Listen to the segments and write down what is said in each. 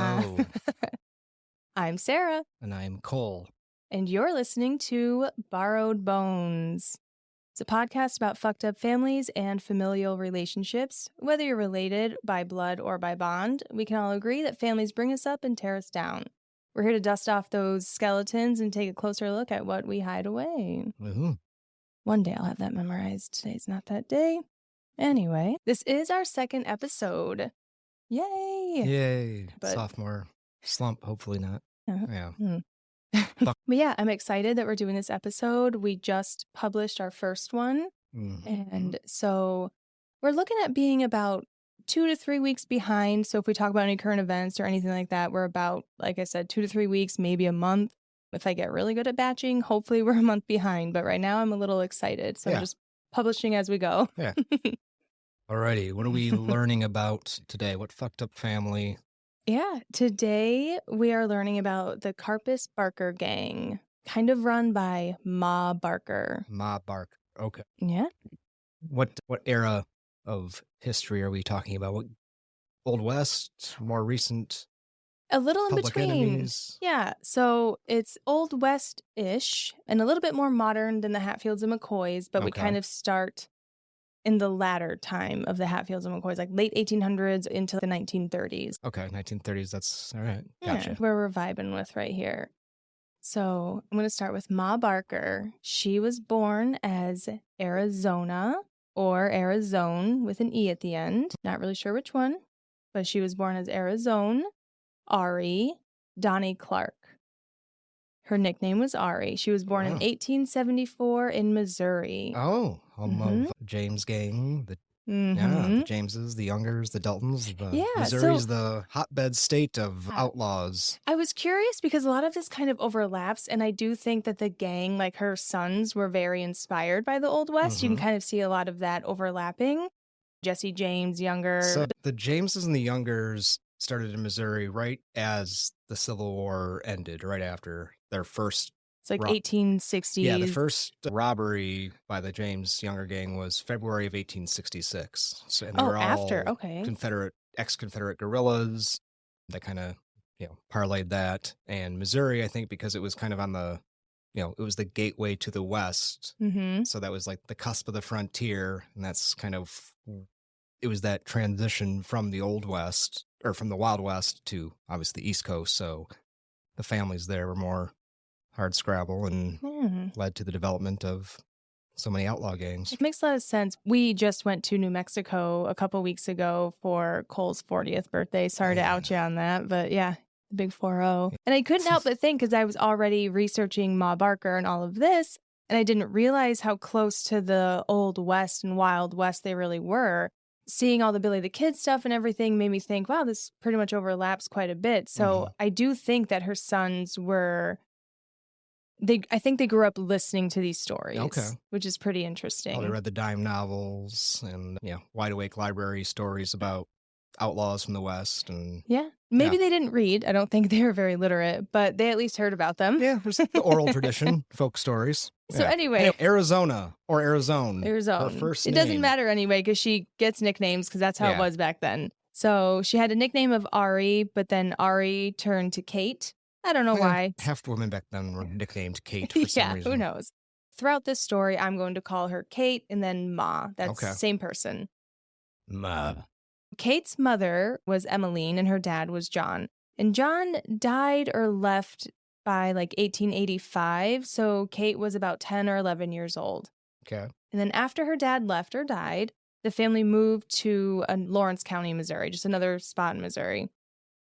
Hello. I'm Sarah, And I'm Cole. and you're listening to Borrowed Bones. It's a podcast about fucked up families and familial relationships. Whether you're related by blood or by bond, we can all agree that families bring us up and tear us down. We're here to dust off those skeletons and take a closer look at what we hide away. Woohoo. One day I'll have that memorized. Today's not that day. Anyway, this is our second episode. Yay! Yay. But- Sophomore slump, hopefully not. Yeah. But yeah, I'm excited that we're doing this episode. We just published our first one. And so we're looking at being about 2 to 3 weeks behind. So if we talk about any current events or anything like that, we're about, like I said, 2 to 3 weeks, maybe a month. If I get really good at batching, hopefully we're a month behind. But right now I'm a little excited. So I'm just publishing as we go. Yeah. Alrighty. What are we learning about today? What fucked up family? Yeah, today we are learning about the Karpis-Barker gang, kind of run by Ma Barker. Ma Barker. Okay. Yeah. What era of history are we talking about? What, Old West? More recent? A little in Public between. Enemies? Yeah, so it's Old West-ish and a little bit more modern than the Hatfields and McCoys, but we kind of start in the latter time of the Hatfields and McCoys, like late 1800s into the 1930s. Okay, 1930s. That's all right. Yeah, Gotcha. where we're vibing with right here. So I'm going to start with Ma Barker. She was born as Arizona or Arizone with an E at the end. Not really sure which one, but she was born as Arizone Ari Donnie Clark. Her nickname was Ari. She was born in 1874 in Missouri. Oh, home of James gang. The Jameses, the Youngers, the Daltons. Missouri's the hotbed state of outlaws. I was curious because a lot of this kind of overlaps, and I do think that the gang, like her sons, were very inspired by the Old West. You can kind of see a lot of that overlapping. Jesse James, Younger. So the Jameses and the Youngers started in Missouri right as the Civil War ended, right after their first... It's like 1860s. Yeah, the first robbery by the James Younger gang was February of 1866. So, and they were all ex-Confederate guerrillas that kind of, parlayed that. And Missouri, I think, because it was kind of on the, it was the gateway to the West. So that was like the cusp of the frontier. And that's kind of, it was that transition from the Old West, or from the Wild West to obviously the East Coast. So the families there were more hard scrabble and led to the development of so many outlaw gangs. It makes a lot of sense. We just went to New Mexico a couple weeks ago for Cole's 40th birthday. Sorry to out you on that, but yeah, the big 4-0. And I couldn't help but think, because I was already researching Ma Barker and all of this, and I didn't realize how close to the Old West and Wild West they really were. Seeing all the Billy the Kid stuff and everything made me think, wow, this pretty much overlaps quite a bit. So I do think that her sons were... I think they grew up listening to these stories, which is pretty interesting. Oh, they read the dime novels and Wide Awake library stories about outlaws from the West. And maybe they didn't read. I don't think they were very literate, but they at least heard about them. Yeah, there's the oral tradition, folk stories. So anyway, Arizona or Arizone. Her first name. It doesn't matter anyway, because she gets nicknames because that's how it was back then. So she had a nickname of Ari, but then Ari turned to Kate. I don't know why. Half the women back then were nicknamed Kate for some reason. Who knows? Throughout this story, I'm going to call her Kate and then Ma. That's the same person. Ma. Kate's mother was Emmeline and her dad was John. And John died or left by like 1885. So Kate was about 10 or 11 years old. Okay. And then after her dad left or died, the family moved to Lawrence County, Missouri, just another spot in Missouri.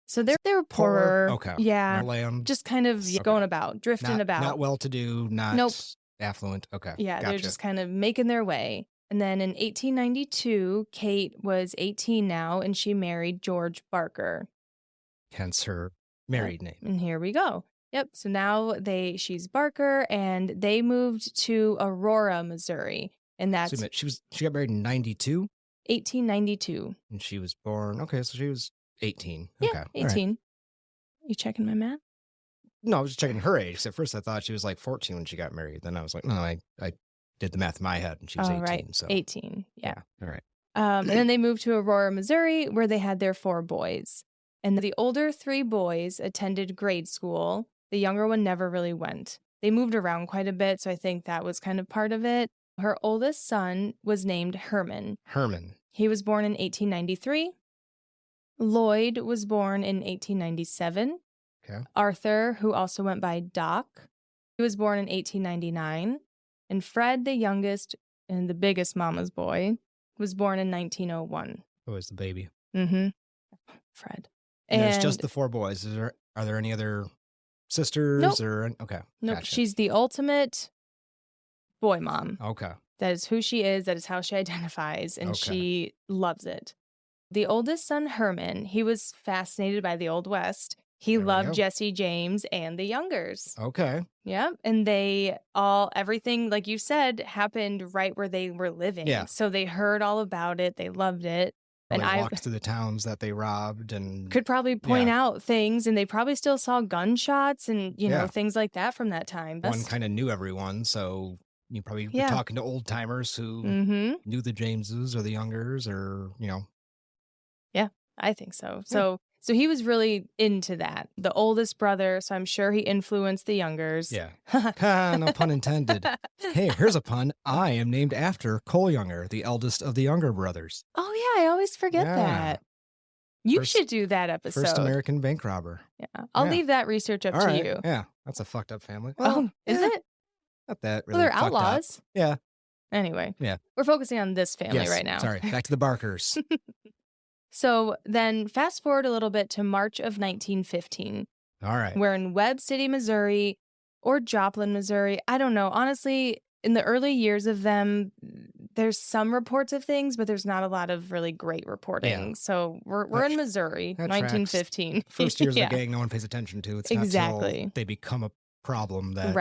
So they were poorer. Okay. Yeah. Land. Just kind of going about, drifting about. Not well-to-do, not affluent. Okay. Yeah, they're just kind of making their way. And then in 1892, Kate was 18 now, and she married George Barker. Hence her married name. And here we go. Yep. So now she's Barker, and they moved to Aurora, Missouri. And that's... So she got married in 92? 1892. And she was born... Okay, so she was 18. Yeah, okay. 18. Right. You checking my math? No, I was just checking her age. 'Cause at first I thought she was like 14 when she got married. Then I was like, no, I did the math in my head and she was 18. Right. So 18. Yeah. All right. And then they moved to Aurora, Missouri, where they had their 4 boys. And the older 3 boys attended grade school. The younger one never really went. They moved around quite a bit, so I think that was kind of part of it. Her oldest son was named Herman. Herman. He was born in 1893. Lloyd was born in 1897. Okay. Arthur, who also went by Doc, he was born in 1899. And Fred, the youngest and the biggest mama's boy, was born in 1901. Who was the baby? Mm-hmm. Fred. And there's just the 4 boys. Are there any other sisters? Nope. Or okay. Nope. Gotcha. She's the ultimate boy mom. Okay. That is who she is. That is how she identifies. And she loves it. The oldest son, Herman, he was fascinated by the Old West. He loved Jesse James and the Youngers. Okay. Yeah. And everything, like you said, happened right where they were living. Yeah. So they heard all about it. They loved it. And I walked through the towns that they robbed and could probably point out things, and they probably still saw gunshots and, things like that from that time. One kind of knew everyone, so you probably were talking to old timers who knew the Jameses or the Youngers or, Yeah, I think so. So he was really into that. The oldest brother, so I'm sure he influenced the Youngers. Yeah. No pun intended. Hey, here's a pun. I am named after Cole Younger, the eldest of the Younger brothers. Oh, yeah, I always forget that. You should do that episode. First American bank robber. Yeah. I'll leave that research up to you. Yeah, that's a fucked up family. Well, is it? Not that really. Well, they're outlaws. Up. Yeah. Anyway. Yeah. We're focusing on this family right now. Sorry. Back to the Barkers. So then fast forward a little bit to March of 1915. All right. We're in Webb City, Missouri, or Joplin, Missouri. I don't know. Honestly, in the early years of them, there's some reports of things, but there's not a lot of really great reporting. Yeah. So we're in Missouri, 1915. First years of the gang, no one pays attention to. It's not until they become a problem that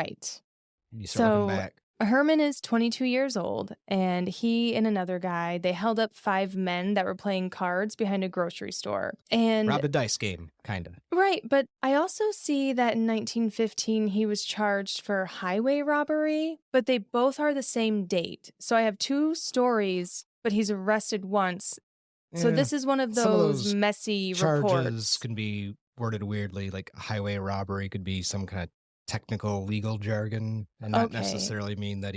you start looking back. Herman is 22 years old, and he and another guy, they held up 5 men that were playing cards behind a grocery store. And robbed a dice game, kind of. Right, but I also see that in 1915, he was charged for highway robbery, but they both are the same date. So I have 2 stories, but he's arrested once. Yeah. So this is one of those messy charges reports. Can be worded weirdly, like highway robbery could be some kind of technical legal jargon and not necessarily mean that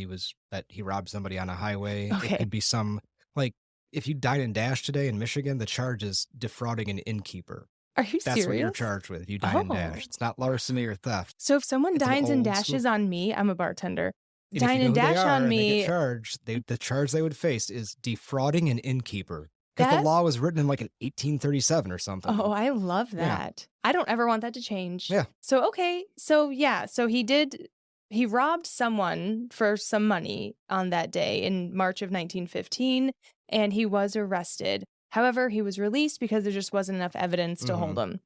he robbed somebody on a highway. It could be some, like, if you dine and dash today in Michigan, the charge is defrauding an innkeeper. Are you serious? That's what you're charged with. You dine and dash. It's not larceny or theft. So if someone dines and dashes on me, I'm a bartender. And dine and dash on me. They get charged, the charge they would face is defrauding an innkeeper. Because the law was written in like 1837 or something. Oh, I love that. Yeah. I don't ever want that to change. Yeah. So, so he robbed someone for some money on that day in March of 1915, and he was arrested. However, he was released because there just wasn't enough evidence to hold him.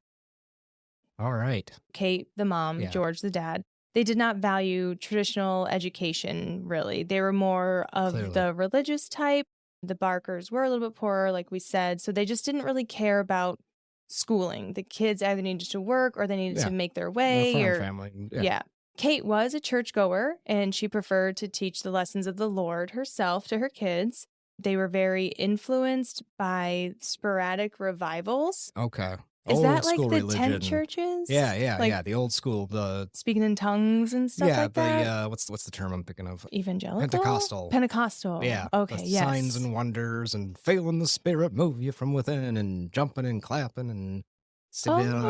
All right. Kate, the mom, George, the dad, they did not value traditional education, really. They were more of the religious type. The Barkers were a little bit poorer, like we said, so they just didn't really care about schooling. The kids either needed to work or they needed to make their way. Family. Yeah. Kate was a churchgoer, and she preferred to teach the lessons of the Lord herself to her kids. They were very influenced by sporadic revivals. Okay. Is that like the religion. tent churches? Yeah. The old school, the speaking in tongues and stuff like that. Yeah, what's the term I'm thinking of? Evangelical? Pentecostal. Yeah. Okay. Yes. Signs and wonders and feeling the Spirit move you from within and jumping and clapping and.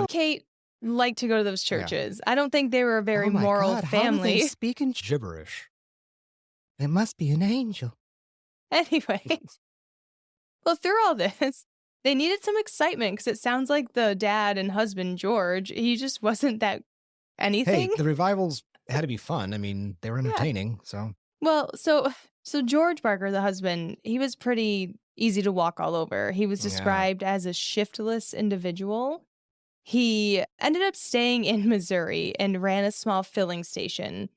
Kate liked to go to those churches. Yeah. I don't think they were a very moral family. How do they speak in gibberish? It must be an angel. Anyway, well, through all this. They needed some excitement because it sounds like the dad and husband, George, he just wasn't that anything. Hey, the revivals had to be fun. I mean, they were entertaining, so. Well, so George Barker, the husband, he was pretty easy to walk all over. He was described as a shiftless individual. He ended up staying in Missouri and ran a small filling station.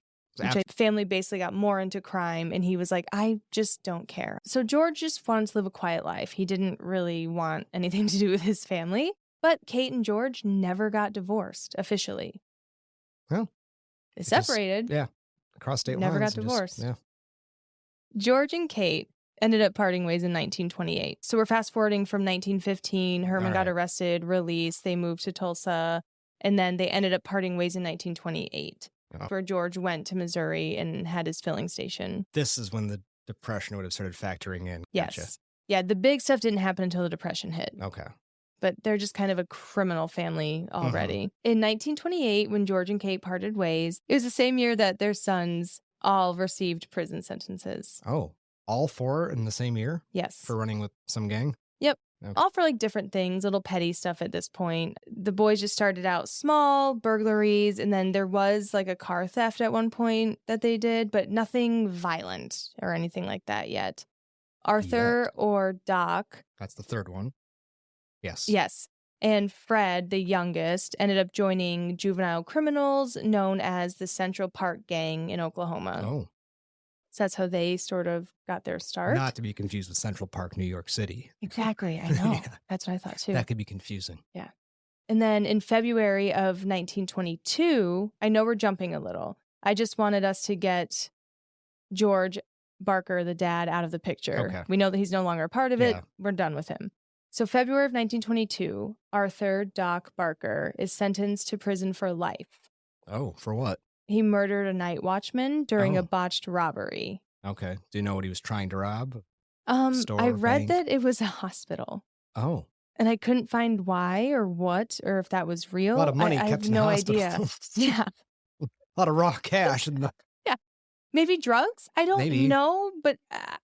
Which family basically got more into crime, and he was like, I just don't care. So George just wanted to live a quiet life. He didn't really want anything to do with his family. But Kate and George never got divorced officially. Well, they separated. Across state lines. Never got divorced. Yeah. George and Kate, ended up parting ways in 1928. So we're fast forwarding from 1915. Herman got arrested, released. They moved to Tulsa. And then they ended up parting ways in 1928, where George went to Missouri and had his filling station. This is when the Depression would have started factoring in. Yes. Gotcha. Yeah, the big stuff didn't happen until the Depression hit. Okay. But they're just kind of a criminal family already. In 1928, when George and Kate parted ways, it was the same year that their sons all received prison sentences. Oh, all 4 in the same year? Yes. For running with some gang? Yep. Okay. All for like different things, little petty stuff at this point. The boys just started out small, burglaries, and then there was like a car theft at one point that they did, but nothing violent or anything like that yet. Arthur or Doc. That's the third one. Yes. Yes. And Fred, the youngest, ended up joining juvenile criminals known as the Central Park Gang in Oklahoma. Oh. So that's how they sort of got their start. Not to be confused with Central Park, New York City. Exactly. I know. That's what I thought too. That could be confusing. Yeah. And then in February of 1922, I know we're jumping a little. I just wanted us to get George Barker, the dad, out of the picture. Okay. We know that he's no longer a part of it. We're done with him. So February of 1922, Arthur Doc Barker is sentenced to prison for life. Oh, for what? He murdered a night watchman during a botched robbery. Okay. Do you know what he was trying to rob? Store, I read that it was a hospital. Oh. And I couldn't find why or what, or if that was real. A lot of money I kept have in no the hospital. idea. Yeah. A lot of raw cash. Yeah. Maybe drugs? I don't know, but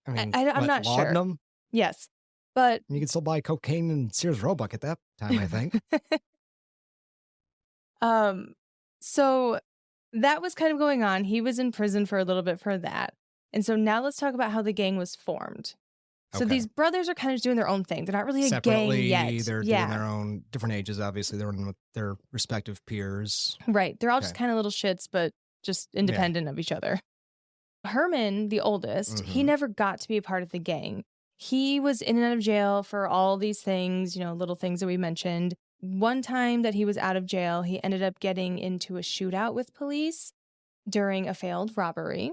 I'm not sure. Laudanum? Yes. But you could still buy cocaine in Sears Roebuck at that time, I think. So that was kind of going on. He was in prison for a little bit for that. And so now let's talk about how the gang was formed. So these brothers are kind of doing their own thing. They're not really a gang yet. They're doing their own different ages, obviously. They're in with their respective peers. Right. They're all just kind of little shits, but just independent of each other. Herman, the oldest, he never got to be a part of the gang. He was in and out of jail for all these things, little things that we mentioned. One time that he was out of jail, he ended up getting into a shootout with police during a failed robbery.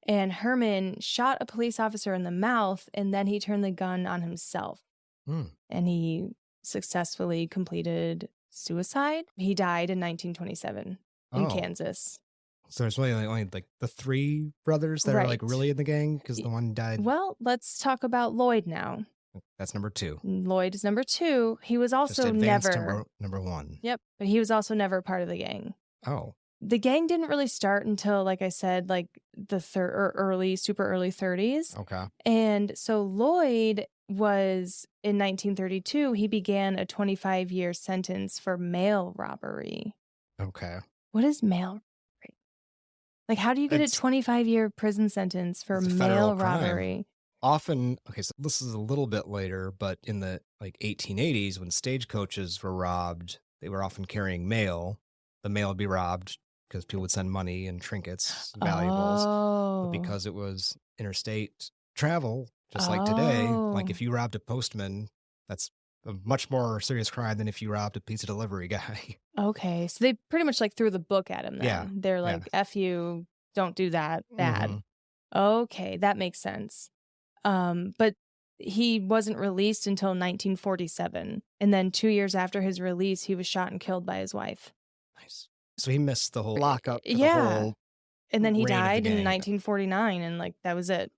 And Herman shot a police officer in the mouth, and then he turned the gun on himself. And he successfully completed suicide. He died in 1927 in Kansas. So there's really only like the 3 brothers that are like really in the gang because the one died. Well, let's talk about Lloyd now. That's number 2. Lloyd is number 2. He was also never number 1. Yep, but he was also never part of the gang. Oh. The gang didn't really start until, like I said, like the super early 30s. Okay. And so Lloyd was in 1932. He began a 25-year sentence for mail robbery. Okay. What is mail robbery? Like, how do you get a 25-year prison sentence for mail robbery? Often, so this is a little bit later, but in the 1880s, when stagecoaches were robbed, they were often carrying mail. The mail would be robbed because people would send money and trinkets, valuables. But because it was interstate travel, just like today, like if you robbed a postman, that's a much more serious crime than if you robbed a pizza delivery guy. Okay. So they pretty much threw the book at him then. Yeah. They're like, F you, don't do that, bad. Okay, that makes sense. But he wasn't released until 1947. And then 2 years after his release, he was shot and killed by his wife. Nice. So he missed the whole lockup. And then he died in 1949, and that was it.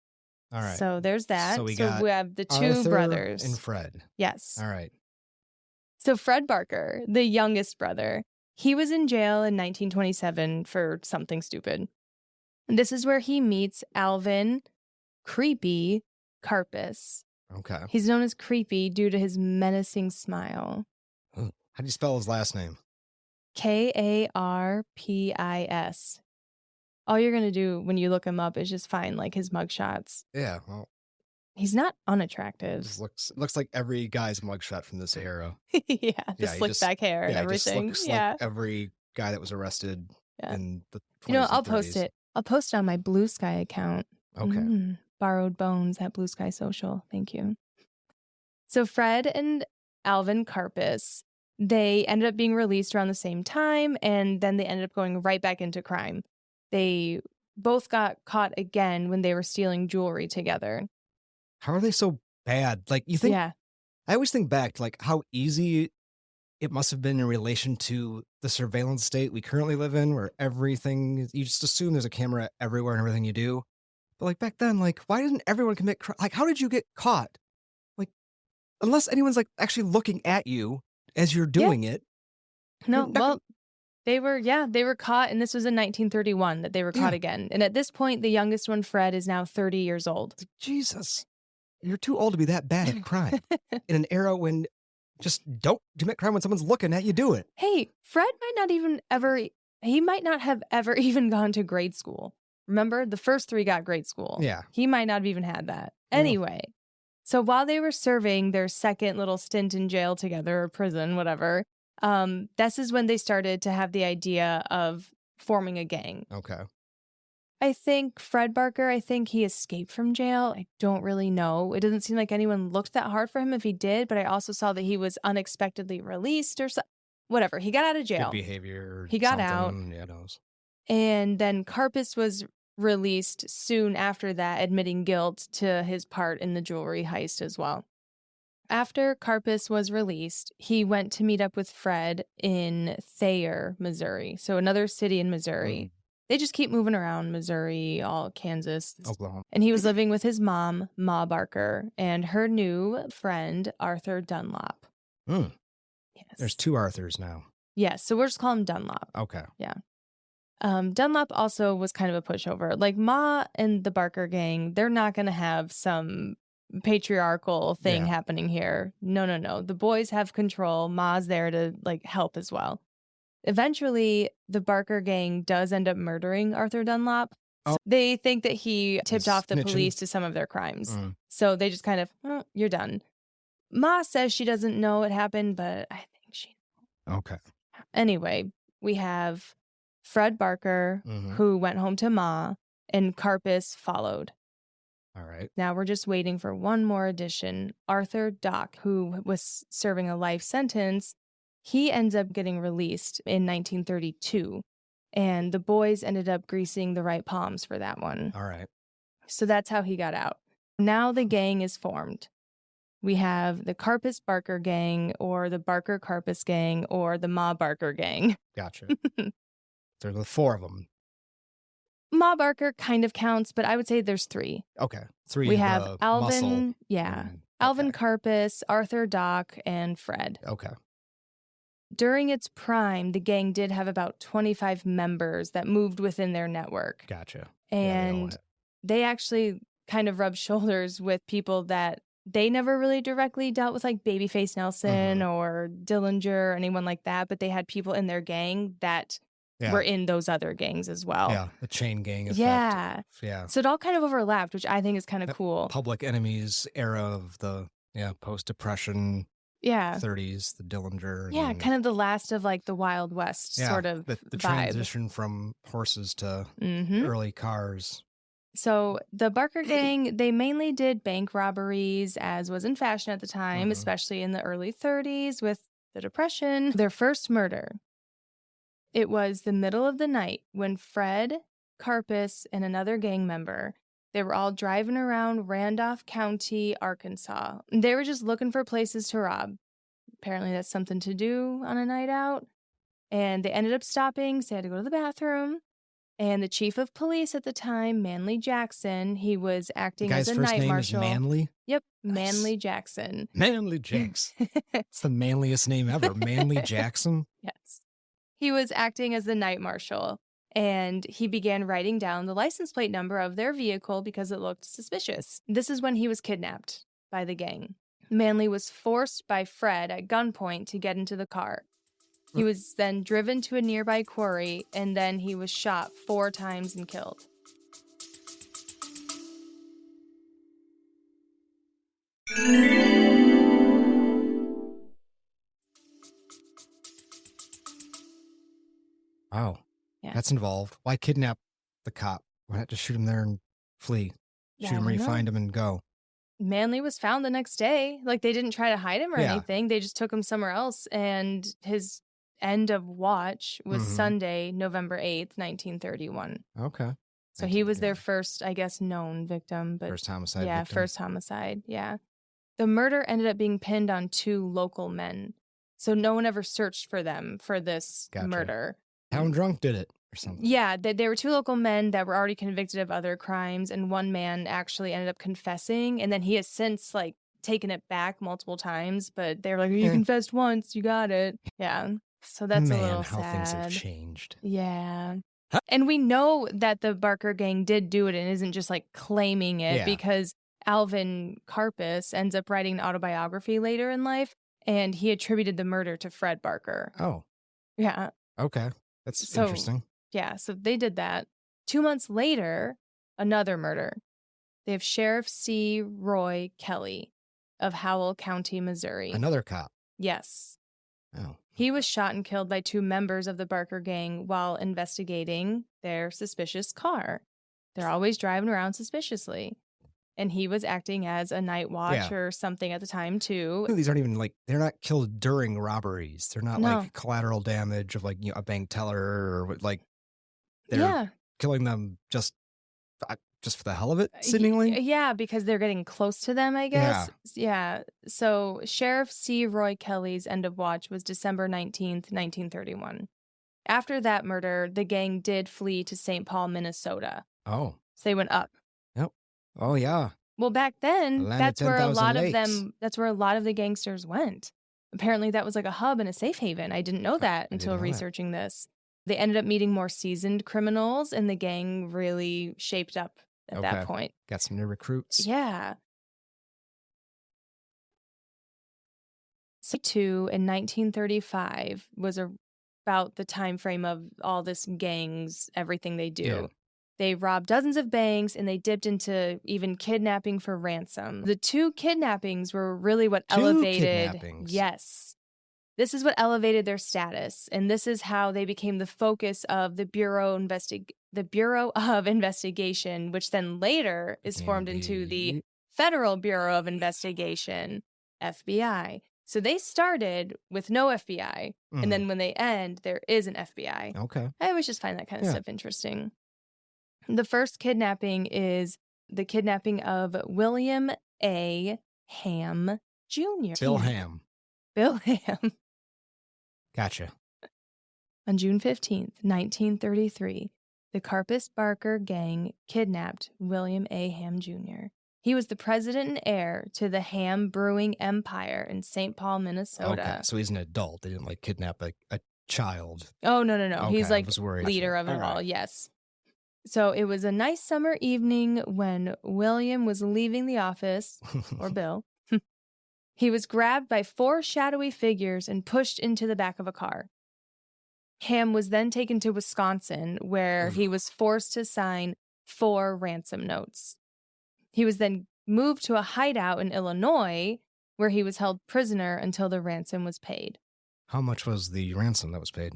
All right. So there's that. So we have the 2 Arthur brothers. and Fred. Yes. All right. So Fred Barker, the youngest brother, he was in jail in 1927 for something stupid. And this is where he meets Alvin Creepy Karpis. Okay. He's known as Creepy due to his menacing smile. How do you spell his last name? Karpis. All you're going to do when you look him up is just find his mugshots. Yeah, well. He's not unattractive. Looks like every guy's mugshot from this era. The slick back hair and everything. Just looks like every guy that was arrested in the 20s I'll and 30s. post it. I'll post it on my Blue Sky account. Okay. Borrowed Bones at Blue Sky Social. Thank you. So Fred and Alvin Karpis, they ended up being released around the same time, and then they ended up going right back into crime. They both got caught again when they were stealing jewelry together. How are they so bad? Like, you think, Yeah. I always think back to like how easy it must have been in relation to the surveillance state we currently live in, where everything, you just assume there's a camera everywhere and everything you do. But like back then, like, why didn't everyone commit crime? Like, how did you get caught? Like, unless anyone's like actually looking at you as you're Yeah. doing it. No, well, they were caught, and this was in 1931 that they were caught again. And at this point, the youngest one, Fred, is now 30 years old. Jesus, you're too old to be that bad at crime. In an era when just don't commit crime when someone's looking at you, do it. Hey, Fred he might not have ever even gone to grade school. Remember, the first three got grade school. Yeah. He might not have even had that. Anyway, so while they were serving their second little stint in jail together, or prison, whatever, this is when they started to have the idea of forming a gang. Okay. I think Fred Barker, he escaped from jail. I don't really know. It doesn't seem like anyone looked that hard for him if he did, but I also saw that he was unexpectedly released or whatever. He got out of jail. Good behavior. He got out. Yeah, knows. And then Karpis was released soon after that, admitting guilt to his part in the jewelry heist as well. After Karpis was released, he went to meet up with Fred in Thayer, Missouri. So another city in Missouri. They just keep moving around, Missouri, all Kansas, Oklahoma. And he was living with his mom, Ma Barker, and her new friend, Arthur Dunlop. Yes. There's 2 Arthurs now. Yes, so we'll just call him Dunlop. Okay. Yeah. Dunlop also was kind of a pushover. Like Ma and the Barker gang, they're not going to have some patriarchal thing happening here. No. The boys have control. Ma's there to like help as well. Eventually, the Barker gang does end up murdering Arthur Dunlop. So they think that he tipped off the police to some of their crimes. So they just kind of, you're done. Ma says she doesn't know it happened, but I think she knows. Okay. Anyway, we have Fred Barker, who went home to Ma, and Karpis followed. All right. Now we're just waiting for one more addition. Arthur Dock, who was serving a life sentence, he ends up getting released in 1932, and the boys ended up greasing the right palms for that one. All right. So that's how he got out. Now the gang is formed. We have the Karpis-Barker gang, or the Barker-Karpis gang, or the Ma Barker gang. Gotcha. There's the 4 of them. Ma Barker kind of counts, but I would say there's 3. Okay. 3. We have Alvin, muscle. Alvin Karpis, Arthur Dock, and Fred. Okay. During its prime, the gang did have about 25 members that moved within their network. Gotcha. And they actually kind of rubbed shoulders with people that they never really directly dealt with, like Babyface Nelson or Dillinger or anyone like that, but they had people in their gang that were in those other gangs as well. Yeah, the chain gang effect. Yeah. So it all kind of overlapped, which I think is kind of cool. Public Enemies era of the post-Depression 30s, the Dillinger. Yeah, kind of the last of like the Wild West sort of the vibe. Transition from horses to early cars. So the Barker gang, they mainly did bank robberies, as was in fashion at the time, especially in the early 30s with the Depression. Their first murder, it was the middle of the night when Fred, Karpis, and another gang member, they were all driving around Randolph County, Arkansas. They were just looking for places to rob. Apparently that's something to do on a night out. And they ended up stopping, so they had to go to the bathroom. And the chief of police at the time, Manly Jackson, he was acting as a night marshal. Is Manly? Yep, Manly Jackson. Manly Jackson. It's the manliest name ever. Manly Jackson? Yes. He was acting as the night marshal, and he began writing down the license plate number of their vehicle because it looked suspicious. This is when he was kidnapped by the gang. Manly was forced by Fred at gunpoint to get into the car. He was then driven to a nearby quarry, and then he was shot 4 times and killed. Wow. Yeah. That's involved. Why kidnap the cop? Why not just shoot him there and flee? Shoot him where you find him and go. Manly was found the next day. Like, they didn't try to hide him or anything. They just took him somewhere else, and his end of watch was Sunday, November 8th, 1931. Okay. So he was their first, I guess, known victim. But first homicide yeah, victim. first homicide, yeah. The murder ended up being pinned on 2 local men. So no one ever searched for them for this murder. Town drunk did it or something. Yeah, they were 2 local men that were already convicted of other crimes, and one man actually ended up confessing, and then he has since, like, taken it back multiple times, but they were like, you confessed once, you got it. Yeah, so that's a little sad. Man, how things have changed. Yeah. Huh? And we know that the Barker gang did do it and isn't just, like, claiming it because Alvin Karpis ends up writing an autobiography later in life, and he attributed the murder to Fred Barker. Oh. Yeah. Okay. That's interesting. Yeah, so they did that. 2 months later, another murder. They have Sheriff C. Roy Kelly of Howell County, Missouri. Another cop. Yes. Oh. He was shot and killed by 2 members of the Barker gang while investigating their suspicious car. They're always driving around suspiciously. And he was acting as a night watch or something at the time, too. These aren't even they're not killed during robberies. They're not like collateral damage of a bank teller or they're killing them just for the hell of it, seemingly. Yeah, because they're getting close to them, I guess. Yeah. So Sheriff C. Roy Kelly's end of watch was December 19th, 1931. After that murder, the gang did flee to St. Paul, Minnesota. Oh. So they went up. Yep. Oh, yeah. Well, back then, that's where a lot of the gangsters went. Apparently, that was like a hub and a safe haven. I didn't know that until researching this. They ended up meeting more seasoned criminals, and the gang really shaped up at that point. Got some new recruits. Yeah. So, too, in 1935 was about the time frame of all this gangs, everything they do. Yeah. They robbed dozens of banks, and they dipped into even kidnapping for ransom. The 2 kidnappings were really what elevated. Yes. This is what elevated their status, and this is how they became the focus of the Bureau of Investigation, which then later is formed into the Federal Bureau of Investigation, FBI. So they started with no FBI, and then when they end, there is an FBI. Okay. I always just find that kind of stuff interesting. The first kidnapping is the kidnapping of William A. Ham Jr. Bill Ham. Bill Ham. Gotcha. On June 15th, 1933, the Karpis-Barker gang kidnapped William A. Ham Jr. He was the president and heir to the Ham Brewing Empire in St. Paul, Minnesota. Okay, so he's an adult. They didn't kidnap a child. Oh, no. Okay, he's leader of it all, yes. So it was a nice summer evening when William was leaving the office, or Bill. He was grabbed by 4 shadowy figures and pushed into the back of a car. Ham was then taken to Wisconsin, where he was forced to sign 4 ransom notes. He was then moved to a hideout in Illinois, where he was held prisoner until the ransom was paid. How much was the ransom that was paid?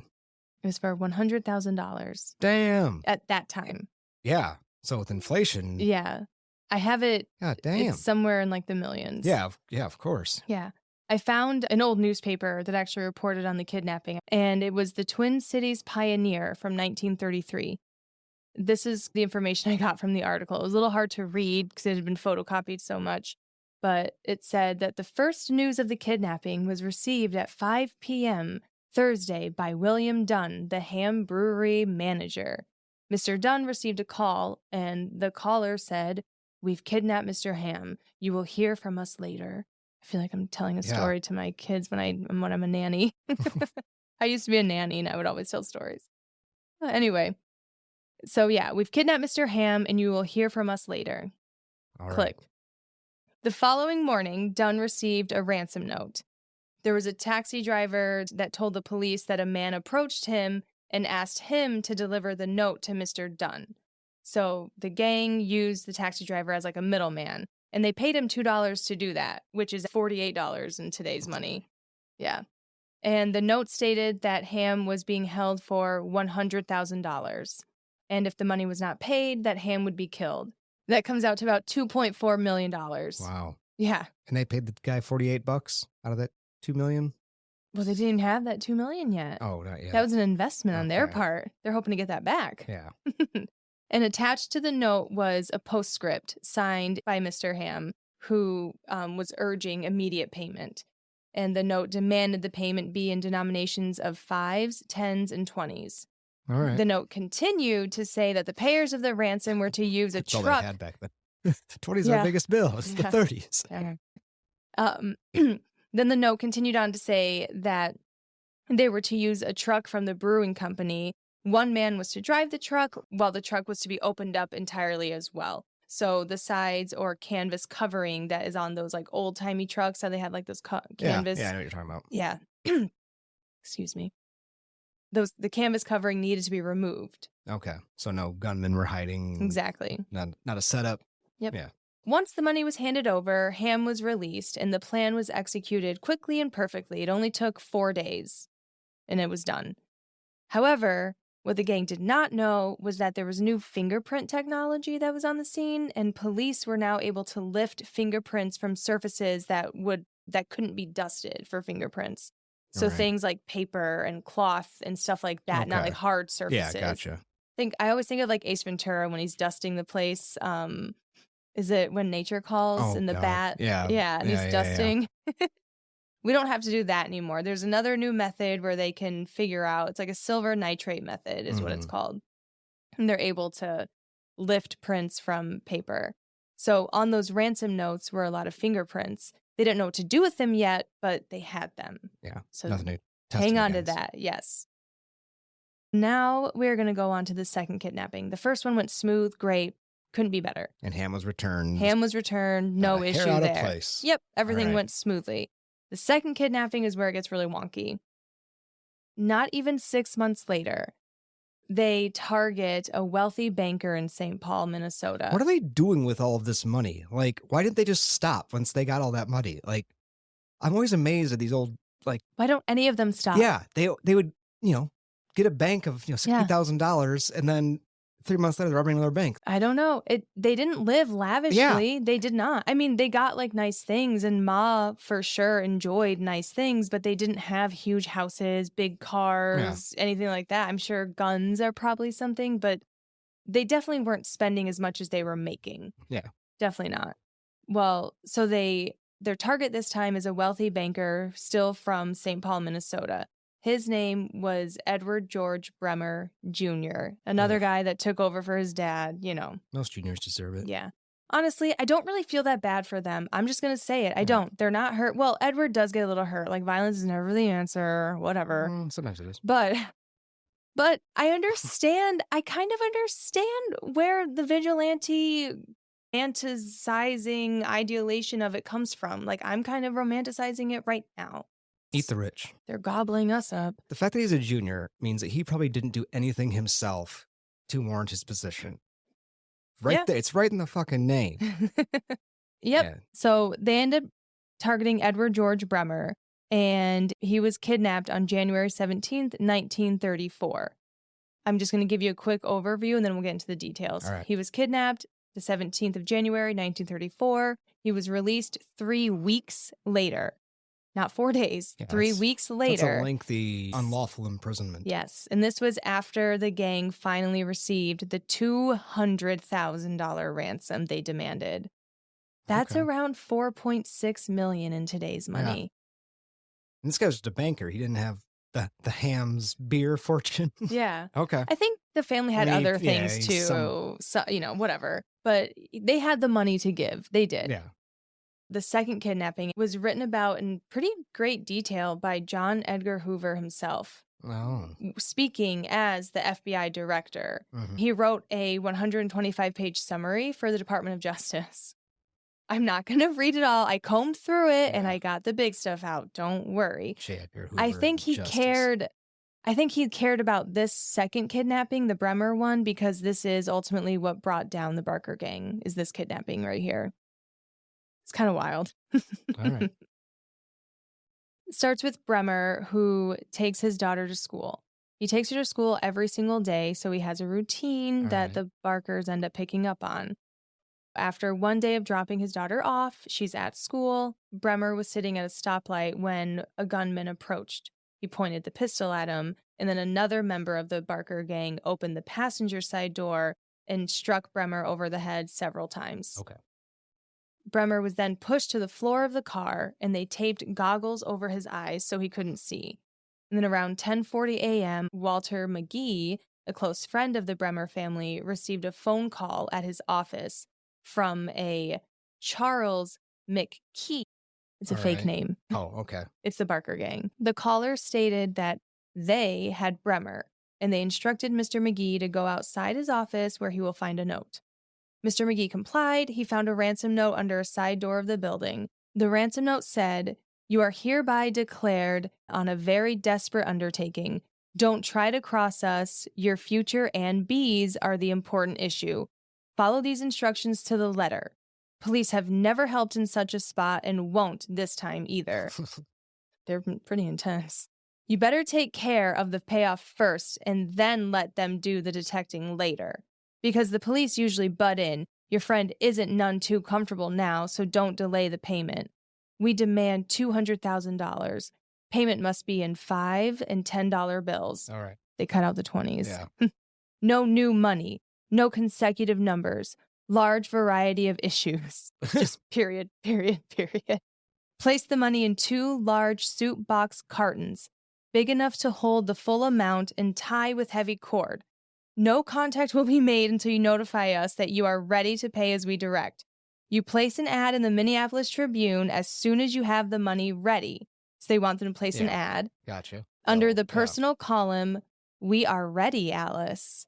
It was for $100,000. Damn. At that time. Yeah. So with inflation. Yeah. I have it. God damn. It's somewhere in the millions. Yeah, of course. Yeah. I found an old newspaper that actually reported on the kidnapping, and it was the Twin Cities Pioneer from 1933. This is the information I got from the article. It was a little hard to read because it had been photocopied so much, but it said that the first news of the kidnapping was received at 5 p.m. Thursday by William Dunn, the Ham Brewery manager. Mr. Dunn received a call, and the caller said, "We've kidnapped Mr. Ham. You will hear from us later." I feel like I'm telling a story to my kids when I'm a nanny. I used to be a nanny, and I would always tell stories. Anyway, so yeah, "We've kidnapped Mr. Ham, and you will hear from us later." All Click. Right. The following morning, Dunn received a ransom note. There was a taxi driver that told the police that a man approached him and asked him to deliver the note to Mr. Dunn. So the gang used the taxi driver as a middleman, and they paid him $2 to do that, which is $48 in today's money. Yeah. And the note stated that Ham was being held for $100,000. And if the money was not paid, that Ham would be killed. That comes out to about $2.4 million. Wow. Yeah. And they paid the guy $48 out of that $2 million? Well, they didn't have that $2 million yet. Oh, not yet. That was an investment on their part. They're hoping to get that back. Yeah. And attached to the note was a postscript signed by Mr. Ham, who was urging immediate payment. And the note demanded the payment be in denominations of 5s, 10s, and 20s. All right. The note continued to say that the payers of the ransom were to use a truck. That's all they had back then. 20s are the biggest bill. It's the 30s. Then the note continued on to say that they were to use a truck from the brewing company. One man was to drive the truck, while the truck was to be opened up entirely as well. So the sides or canvas covering that is on those like old-timey trucks, how they had like those canvas. Yeah, I know what you're talking about. Yeah. Excuse me. The canvas covering needed to be removed. Okay. So no gunmen were hiding. Exactly. Not a setup. Yep. Yeah. Once the money was handed over, Ham was released, and the plan was executed quickly and perfectly. It only took 4 days, and it was done. However, what the gang did not know was that there was new fingerprint technology that was on the scene, and police were now able to lift fingerprints from surfaces that couldn't be dusted for fingerprints. So things like paper and cloth and stuff like that, not like hard surfaces. Yeah, gotcha. I always think of like Ace Ventura when he's dusting the place. Is it When Nature Calls in the bat? Yeah. Yeah, and he's dusting. Yeah. We don't have to do that anymore. There's another new method where they can figure out, it's like a silver nitrate method is what it's called. And they're able to lift prints from paper. So on those ransom notes were a lot of fingerprints. They didn't know what to do with them yet, but they had them. Yeah, so nothing new. Hang on to that, yes. Now we're going to go on to the second kidnapping. The first one went smooth, great, couldn't be better. And Ham was returned. No issue hair out there. Of place. Yep, everything went smoothly. The second kidnapping is where it gets really wonky. Not even 6 months later, they target a wealthy banker in St. Paul, Minnesota. What are they doing with all of this money? Like, why didn't they just stop once they got all that money? Like, I'm always amazed at these old, like... Why don't any of them stop? Yeah, they would, get a bank of, $60,000 and then 3 months later they're robbing another bank. I don't know. They didn't live lavishly. Yeah. They did not. I mean, they got like nice things, and Ma for sure enjoyed nice things, but they didn't have huge houses, big cars, anything like that. I'm sure guns are probably something, but they definitely weren't spending as much as they were making. Yeah. Definitely not. Well, so their target this time is a wealthy banker still from St. Paul, Minnesota. His name was Edward George Bremer Jr., another guy that took over for his dad, Most juniors deserve it. Yeah. Honestly, I don't really feel that bad for them. I'm just going to say it. I don't. They're not hurt. Well, Edward does get a little hurt. Like, violence is never the answer, whatever. Sometimes it is. But I understand. I kind of understand where the vigilante fantasizing ideation of it comes from. Like, I'm kind of romanticizing it right now. Eat the rich. They're gobbling us up. The fact that he's a junior means that he probably didn't do anything himself to warrant his position. Right there. It's right in the fucking name. Yep. Yeah. So they ended up targeting Edward George Bremer, and he was kidnapped on January 17th, 1934. I'm just going to give you a quick overview, and then we'll get into the details. All right. He was kidnapped the 17th of January, 1934. He was released 3 weeks later. Not 4 days, 3 weeks later. That's a lengthy, unlawful imprisonment. Yes, and this was after the gang finally received the $200,000 ransom they demanded. That's around $4.6 million in today's money. Yeah. And this guy was just a banker. He didn't have the Ham's beer fortune. Yeah. Okay. I think the family had other things too, so, whatever. But they had the money to give. They did. Yeah. The second kidnapping was written about in pretty great detail by John Edgar Hoover himself. Oh. Speaking as the FBI director. Mm-hmm. He wrote a 125-page summary for the Department of Justice. I'm not going to read it all. I combed through it and I got the big stuff out. Don't worry. Hoover, I think he cared about this second kidnapping, the Bremer one, because this is ultimately what brought down the Barker gang, is this kidnapping right here. It's kind of wild. All right. It starts with Bremer, who takes his daughter to school. He takes her to school every single day, so he has a routine that the Barkers end up picking up on. After one day of dropping his daughter off, she's at school. Bremer was sitting at a stoplight when a gunman approached. He pointed the pistol at him, and then another member of the Barker gang opened the passenger side door and struck Bremer over the head several times. Okay. Bremer was then pushed to the floor of the car, and they taped goggles over his eyes so he couldn't see. And then around 10:40 a.m., Walter McGee, a close friend of the Bremer family, received a phone call at his office from a Charles McKee. It's a fake name. Oh, okay. It's the Barker gang. The caller stated that they had Bremer, and they instructed Mr. McGee to go outside his office where he will find a note. Mr. McGee complied. He found a ransom note under a side door of the building. The ransom note said, "You are hereby declared on a very desperate undertaking. Don't try to cross us. Your future and bees are the important issue. Follow these instructions to the letter. Police have never helped in such a spot and won't this time either." They're pretty intense. "You better take care of the payoff first and then let them do the detecting later. Because the police usually butt in. Your friend isn't none too comfortable now, so don't delay the payment. We demand $200,000. Payment must be in $5 and $10 bills." All right. They cut out the 20s. Yeah. "No new money. No consecutive numbers. Large variety of issues." Just period. "Place the money in 2 large soup box cartons, big enough to hold the full amount, and tie with heavy cord. No contact will be made until you notify us that you are ready to pay as we direct. You place an ad in the Minneapolis Tribune as soon as you have the money ready." So they want them to place an ad. Gotcha. Under the personal column, "We are ready, Alice."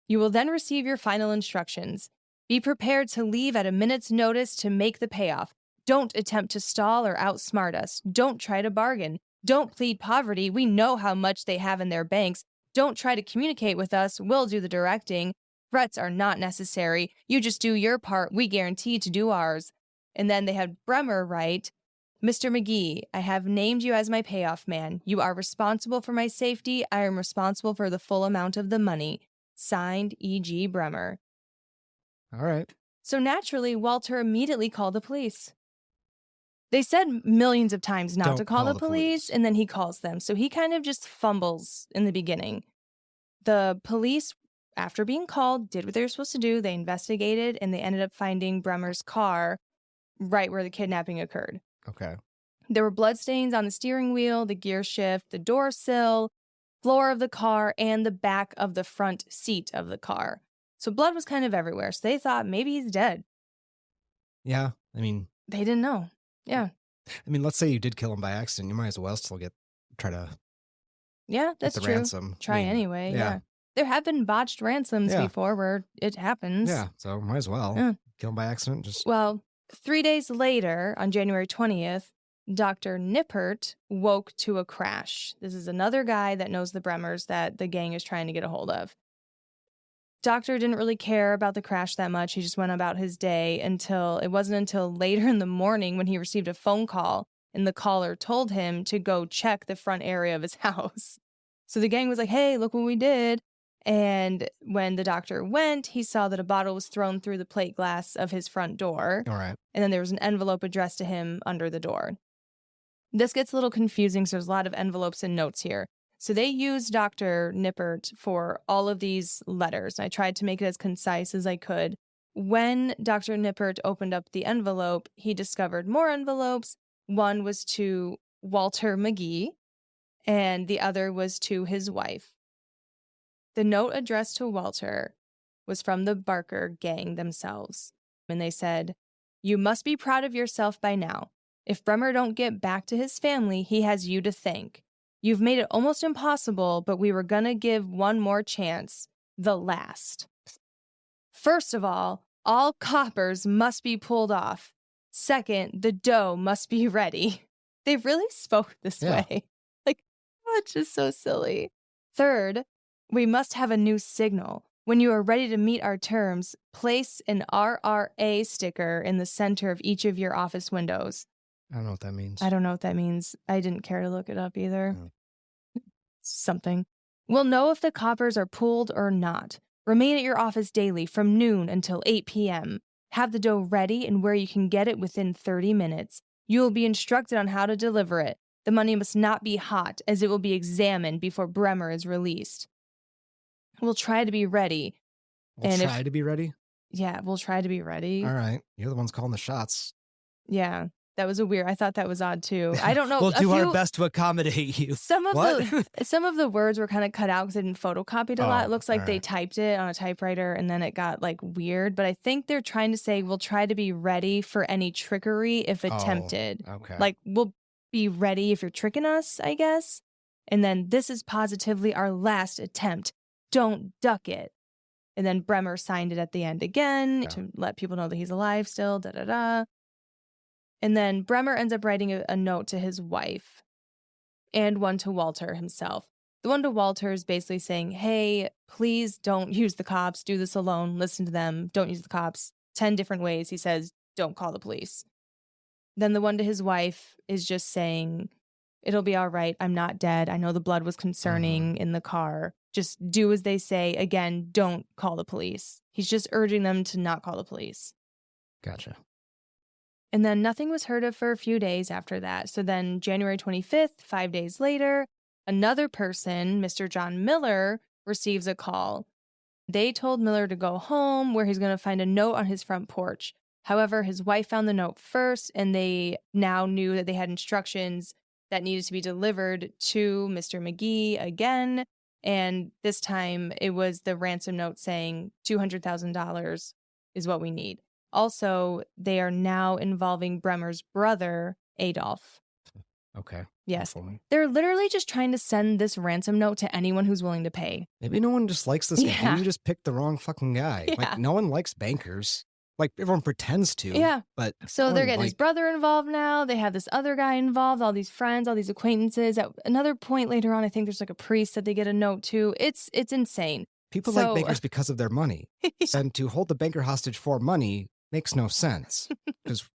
"You will then receive your final instructions. Be prepared to leave at a minute's notice to make the payoff. Don't attempt to stall or outsmart us. Don't try to bargain. Don't plead poverty. We know how much they have in their banks. Don't try to communicate with us. We'll do the directing. Threats are not necessary. You just do your part. We guarantee to do ours." And then they had Bremer write, "Mr. McGee, I have named you as my payoff man. You are responsible for my safety. I am responsible for the full amount of the money. Signed, E.G. Bremer." All right. So naturally, Walter immediately called the police. They said millions of times not to call the police, and then he calls them. So he kind of just fumbles in the beginning. The police, after being called, did what they were supposed to do. They investigated, and they ended up finding Bremer's car right where the kidnapping occurred. Okay. There were bloodstains on the steering wheel, the gear shift, the door sill, floor of the car, and the back of the front seat of the car. So blood was kind of everywhere. So they thought maybe he's dead. Yeah. I mean, they didn't know. Yeah. I mean, let's say you did kill him by accident. You might as well still try to. Yeah, that's true. Ransom. Try anyway. Yeah. There have been botched ransoms before where it happens. Yeah. So might as well kill him by accident. Well, 3 days later, on January 20th, Dr. Nippert woke to a crash. This is another guy that knows the Bremers that the gang is trying to get a hold of. Doctor didn't really care about the crash that much. He just went about his day it wasn't until later in the morning when he received a phone call and the caller told him to go check the front area of his house. So the gang was like, "Hey, look what we did." And when the doctor went, he saw that a bottle was thrown through the plate glass of his front door. All right. And then there was an envelope addressed to him under the door. This gets a little confusing, so there's a lot of envelopes and notes here. So they used Dr. Nippert for all of these letters. I tried to make it as concise as I could. When Dr. Nippert opened up the envelope, he discovered more envelopes. One was to Walter McGee, and the other was to his wife. The note addressed to Walter was from the Barker gang themselves. And they said, "You must be proud of yourself by now. If Bremer don't get back to his family, he has you to thank. You've made it almost impossible, but we were gonna give one more chance. The last. First of all coppers must be pulled off. Second, the dough must be ready." They really spoke this way. It's just so silly. Third, we must have a new signal. When you are ready to meet our terms, place an RRA sticker in the center of each of your office windows. I don't know what that means. I don't know what that means. I didn't care to look it up either. Something. We'll know if the coppers are pulled or not. Remain at your office daily from noon until 8 p.m. Have the dough ready and where you can get it within 30 minutes. You will be instructed on how to deliver it. The money must not be hot, as it will be examined before Bremer is released. We'll try to be ready. We'll try to be ready? Yeah, we'll try to be ready. All right. You're the ones calling the shots. Yeah. That was I thought that was odd too. I don't know. We'll do our best to accommodate you. Some of the words were kind of cut out because they didn't photocopy it a lot. It looks like they typed it on a typewriter and then it got like weird. But I think they're trying to say we'll try to be ready for any trickery if attempted. Okay. Like we'll be ready if you're tricking us, I guess. And then this is positively our last attempt. Don't duck it. And then Bremer signed it at the end again to let people know that he's alive still. Da da da. And then Bremer ends up writing a note to his wife and one to Walter himself. The one to Walter is basically saying, hey, please don't use the cops. Do this alone. Listen to them. Don't use the cops. 10 different ways he says, don't call the police. Then the one to his wife is just saying, it'll be all right. I'm not dead. I know the blood was concerning in the car. Just do as they say. Again, don't call the police. He's just urging them to not call the police. Gotcha. And then nothing was heard of for a few days after that. So then January 25th, 5 days later, another person, Mr. John Miller, receives a call. They told Miller to go home where he's going to find a note on his front porch. However, his wife found the note first, and they now knew that they had instructions that needed to be delivered to Mr. McGee again. And this time it was the ransom note saying $200,000 is what we need. Also, they are now involving Bremer's brother, Adolf. Okay. Yes. They're literally just trying to send this ransom note to anyone who's willing to pay. Maybe no one just likes this guy. Maybe you just picked the wrong fucking guy. Yeah. Like, no one likes bankers. Like, everyone pretends to. Yeah. But so they're getting his brother involved now. They have this other guy involved, all these friends, all these acquaintances. At another point later on, I think there's like a priest that they get a note to. It's insane. People like bankers because of their money. And to hold the banker hostage for money makes no sense. Because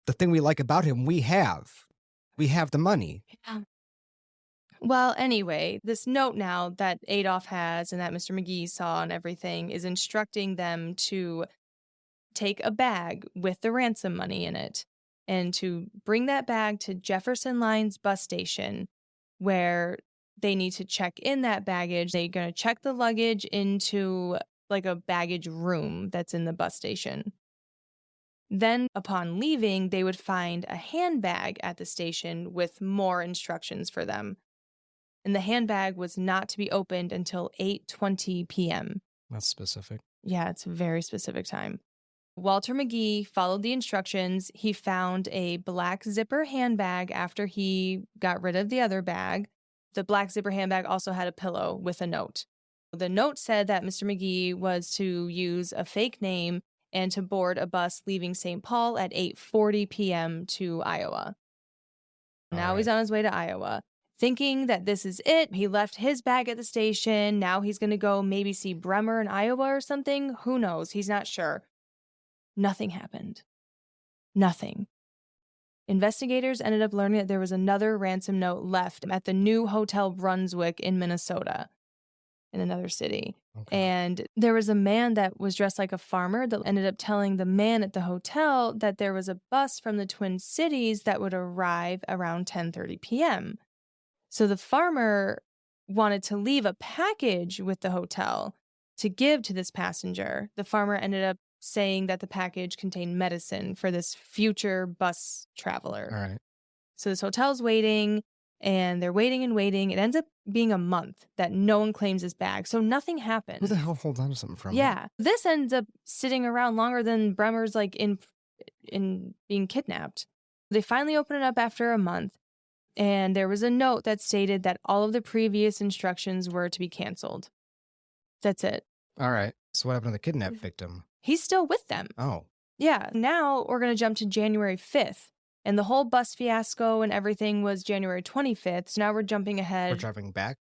the thing we like about him, we have. We have the money. Yeah. Well, anyway, this note now that Adolf has and that Mr. McGee saw and everything is instructing them to take a bag with the ransom money in it and to bring that bag to Jefferson Line's bus station where they need to check in that baggage. They're going to check the luggage into like a baggage room that's in the bus station. Then, upon leaving, they would find a handbag at the station with more instructions for them. And the handbag was not to be opened until 8:20 p.m. That's specific. Yeah, it's a very specific time. Walter McGee followed the instructions. He found a black zipper handbag after he got rid of the other bag. The black zipper handbag also had a pillow with a note. The note said that Mr. McGee was to use a fake name and to board a bus leaving St. Paul at 8:40 p.m. to Iowa. Now he's on his way to Iowa. Thinking that this is it, he left his bag at the station. Now he's going to go maybe see Bremer in Iowa or something. Who knows? He's not sure. Nothing happened. Nothing. Investigators ended up learning that there was another ransom note left at the new Hotel Brunswick in Minnesota, in another city. Okay. And there was a man that was dressed like a farmer that ended up telling the man at the hotel that there was a bus from the Twin Cities that would arrive around 10:30 p.m. So the farmer wanted to leave a package with the hotel to give to this passenger. The farmer ended up saying that the package contained medicine for this future bus traveler. All right. So this hotel's waiting, and they're waiting and waiting. It ends up being a month that no one claims his bag, so nothing happened. Who the hell holds on to something from Yeah. This ends up sitting around longer than Bremer's like in being kidnapped. They finally open it up after a month, and there was a note that stated that all of the previous instructions were to be canceled. That's it. All right. So what happened to the kidnapped victim? He's still with them. Oh. Yeah. Now we're going to jump to January 5th. And the whole bus fiasco and everything was January 25th. So now we're jumping ahead. We're jumping back?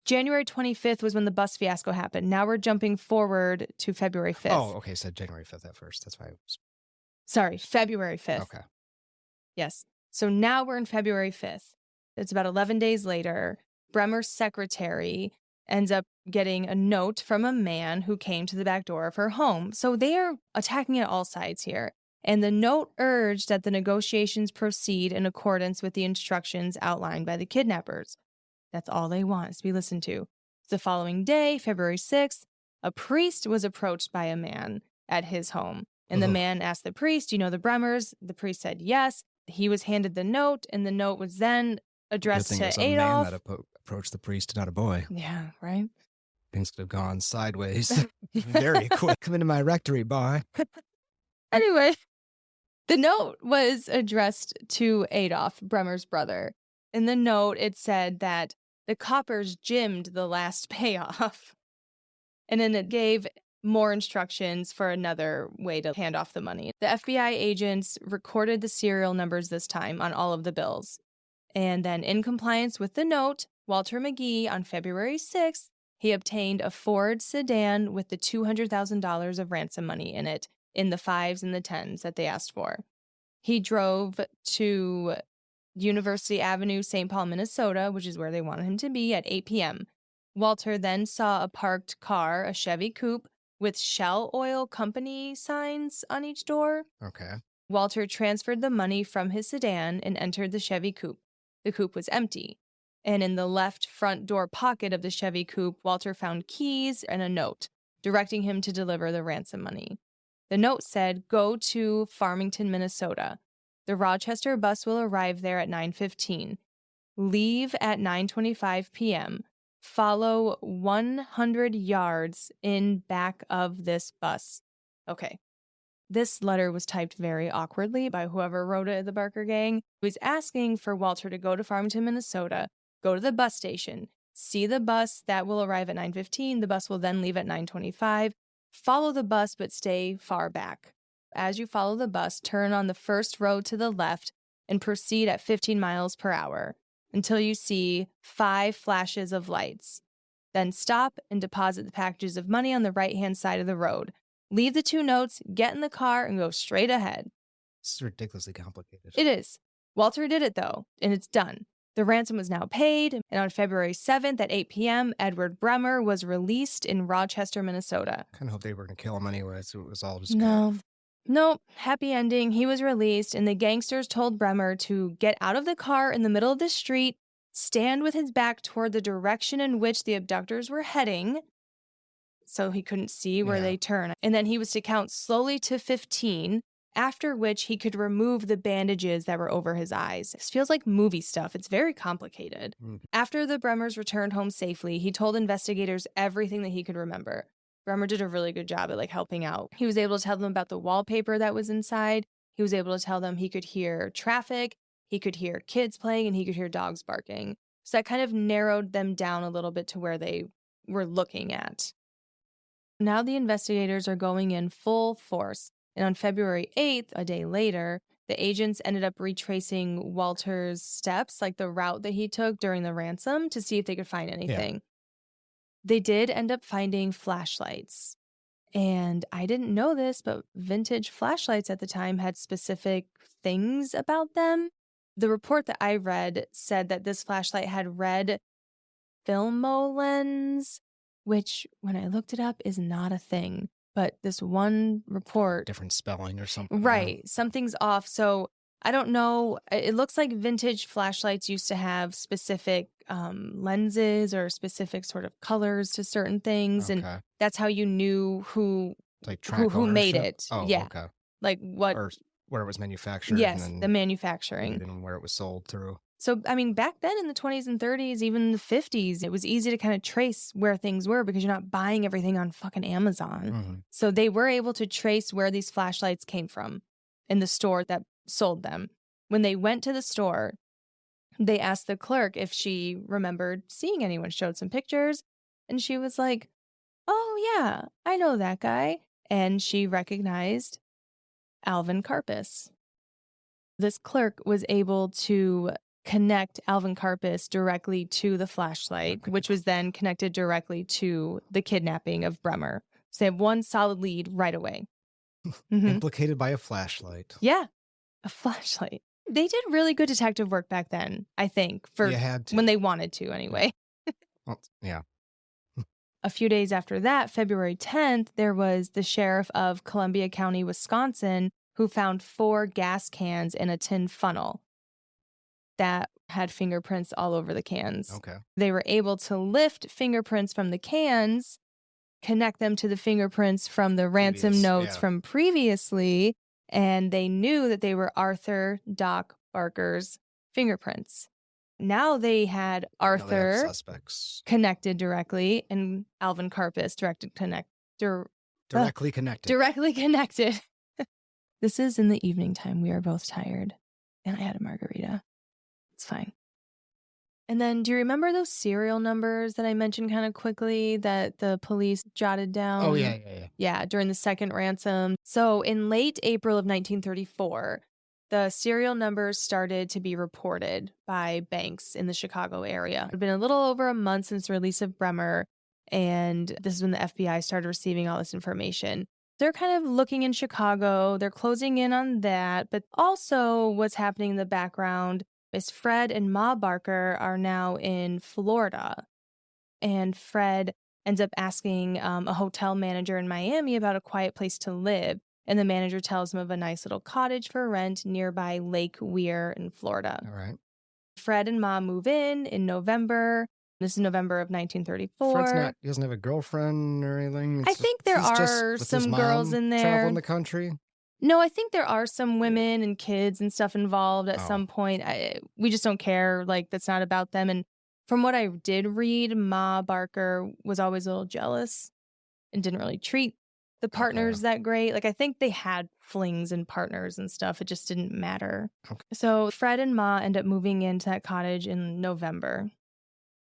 January 25th was when the bus fiasco happened. Now we're jumping forward to February 5th. Oh, okay. So January 5th at first. That's why I was... Sorry, February 5th. Okay. Yes. So now we're in February 5th. It's about 11 days later. Bremer's secretary ends up getting a note from a man who came to the back door of her home. So they are attacking at all sides here. And the note urged that the negotiations proceed in accordance with the instructions outlined by the kidnappers. That's all they want, is to be listened to. The following day, February 6th, a priest was approached by a man at his home. And the man asked the priest, "You know the Bremmers?" The priest said yes. He was handed the note, and the note was then addressed to Adolf. A man that approached the priest, not a boy. Yeah, right? Things could have gone sideways very quick. Come into my rectory, boy. Anyway, the note was addressed to Adolf, Bremmer's brother. In the note, it said that the coppers gymmed the last payoff. And then it gave more instructions for another way to hand off the money. The FBI agents recorded the serial numbers this time on all of the bills. And then, in compliance with the note, Walter McGee, on February 6th, he obtained a Ford sedan with the $200,000 of ransom money in it, in the 5s and the 10s that they asked for. He drove to University Avenue, St. Paul, Minnesota, which is where they wanted him to be, at 8 p.m. Walter then saw a parked car, a Chevy Coupe, with Shell Oil Company signs on each door. Okay. Walter transferred the money from his sedan and entered the Chevy Coupe. The coupe was empty. And in the left front door pocket of the Chevy Coupe, Walter found keys and a note directing him to deliver the ransom money. The note said, "Go to Farmington, Minnesota. The Rochester bus will arrive there at 9:15. Leave at 9:25 p.m. Follow 100 yards in back of this bus." Okay. This letter was typed very awkwardly by whoever wrote it at the Barker gang. He was asking for Walter to go to Farmington, Minnesota, go to the bus station, see the bus that will arrive at 9:15. The bus will then leave at 9:25. Follow the bus, but stay far back. As you follow the bus, turn on the first road to the left and proceed at 15 miles per hour until you see 5 flashes of lights. Then stop and deposit the packages of money on the right-hand side of the road. Leave the 2 notes, get in the car, and go straight ahead. This is ridiculously complicated. It is. Walter did it, though, and it's done. The ransom was now paid, and on February 7th at 8 p.m., Edward Bremmer was released in Rochester, Minnesota. I kind of hope they were going to kill him anyway, so it was all just Nope. Happy ending. He was released, and the gangsters told Bremmer to get out of the car in the middle of the street, stand with his back toward the direction in which the abductors were heading, so he couldn't see where they turn. And then he was to count slowly to 15, after which he could remove the bandages that were over his eyes. This feels like movie stuff. It's very complicated. After the Bremmers returned home safely, he told investigators everything that he could remember. Bremmer did a really good job at helping out. He was able to tell them about the wallpaper that was inside. He was able to tell them he could hear traffic, he could hear kids playing, and he could hear dogs barking. So that kind of narrowed them down a little bit to where they were looking at. Now the investigators are going in full force, and on February 8th, a day later, the agents ended up retracing Walter's steps, the route that he took during the ransom, to see if they could find anything. Yeah. They did end up finding flashlights, and I didn't know this, but vintage flashlights at the time had specific things about them. The report that I read said that this flashlight had red filmo lens, which, when I looked it up, is not a thing. But this one report... Different spelling or something. Right. Something's off. So I don't know. It looks like vintage flashlights used to have specific lenses or specific sort of colors to certain things. Okay. And that's how you knew who made it. Oh, yeah. Okay. What... Or where it was manufactured. Yes, the manufacturing. And where it was sold through. So, back then in the 20s and 30s, even the 50s, it was easy to kind of trace where things were because you're not buying everything on fucking Amazon. Mm-hmm. So they were able to trace where these flashlights came from in the store that sold them. When they went to the store, they asked the clerk if she remembered seeing anyone, showed some pictures, and she was like, "Oh, yeah, I know that guy." And she recognized Alvin Karpis. This clerk was able to connect Alvin Karpis directly to the flashlight, which was then connected directly to the kidnapping of Bremmer. So they have one solid lead right away. Mm-hmm. Implicated by a flashlight. Yeah, a flashlight. They did really good detective work back then, I think, for when they wanted to anyway. Well, yeah. A few days after that, February 10th, there was the sheriff of Columbia County, Wisconsin, who found 4 gas cans in a tin funnel that had fingerprints all over the cans. Okay. They were able to lift fingerprints from the cans connect them to the fingerprints from the ransom notes from previously, and they knew that they were Arthur Doc Barker's fingerprints. Now they had Arthur connected directly and Alvin Karpis directly connected. This is in the evening time. We are both tired. And I had a margarita. It's fine. And then do you remember those serial numbers that I mentioned kind of quickly that the police jotted down? Oh, yeah. Yeah, during the second ransom. So in late April of 1934, the serial numbers started to be reported by banks in the Chicago area. It had been a little over a month since the release of Bremer, and this is when the FBI started receiving all this information. They're kind of looking in Chicago. They're closing in on that, but also what's happening in the background is Fred and Ma Barker are now in Florida. And Fred ends up asking a hotel manager in Miami about a quiet place to live. And the manager tells him of a nice little cottage for rent nearby Lake Weir in Florida. All right. Fred and Ma move in November. This is November of 1934. He doesn't have a girlfriend or anything. I think there are some girls in there. Traveling the country? No, I think there are some women and kids and stuff involved at some point. We just don't care. Like, that's not about them. And from what I did read, Ma Barker was always a little jealous and didn't really treat the partners that great. Like, I think they had flings and partners and stuff. It just didn't matter. Okay. So Fred and Ma end up moving into that cottage in November.